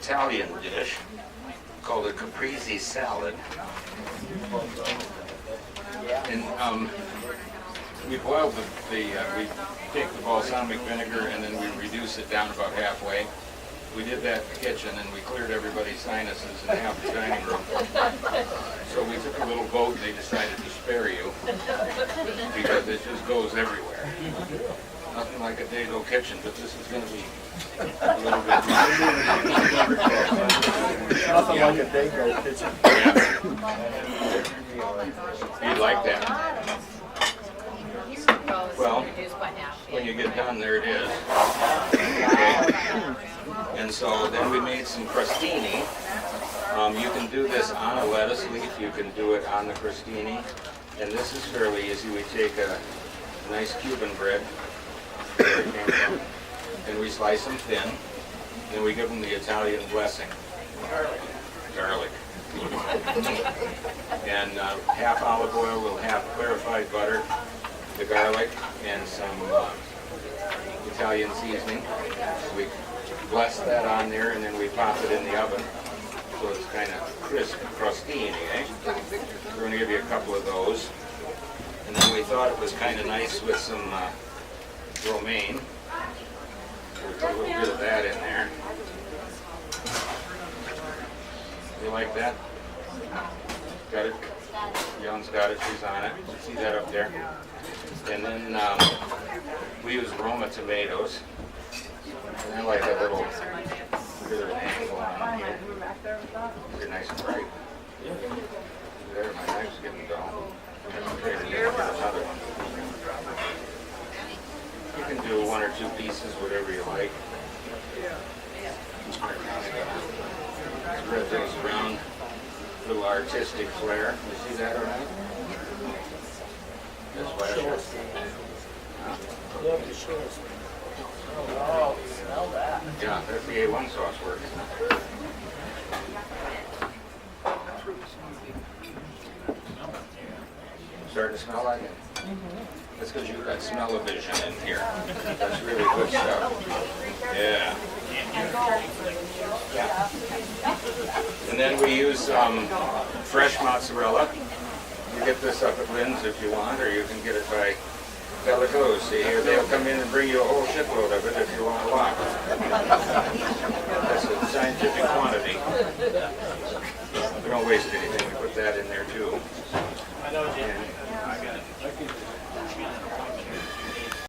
Italian dish called a Caprese salad. And we boil we take the balsamic vinegar and then we reduce it down about halfway. We did that in the kitchen and we cleared everybody's sinuses in half the dining room. So we took a little boat and they decided to spare you because it just goes everywhere. Nothing like a Dago kitchen, but this is going to be a little bit Nothing like a Dago kitchen. Yeah. You'd like that. Well, when you get done, there it is. Okay. And so then we made some crostini. You can do this on a lettuce leaf. You can do it on the crostini. And this is fairly easy. We take a nice Cuban bread, where it came from, and we slice them thin. Then we give them the Italian blessing. Garlic. And half olive oil, we'll have clarified butter, the garlic, and some Italian seasoning. We bless that on there, and then we pop it in the oven. So it's kind of crisp, crostini, eh? We're going to give you a couple of those. And then we thought it was kind of nice with some romaine. So we put a little bit of that in there. You like that? Got it? Young's got it, she's on it. See that up there? And then we use Roma tomatoes. And I like a little bit of an angle on here. They're nice and bright. There, my knife's getting dull. Okay, then get another one. You can do one or two pieces, whatever you like. Spread those around. Little artistic flair. You see that around? That's why I Oh, smell that. Yeah, that's the A1 sauce works. Starting to smell like it? That's because you've got smell-o-vision in here. That's really good stuff. Yeah. And then we use fresh mozzarella. You get this up at Lynn's if you want, or you can get it by Pellicose. They'll come in and bring you a whole shipload of it if you want a lot. That's a scientific quantity. We don't waste anything.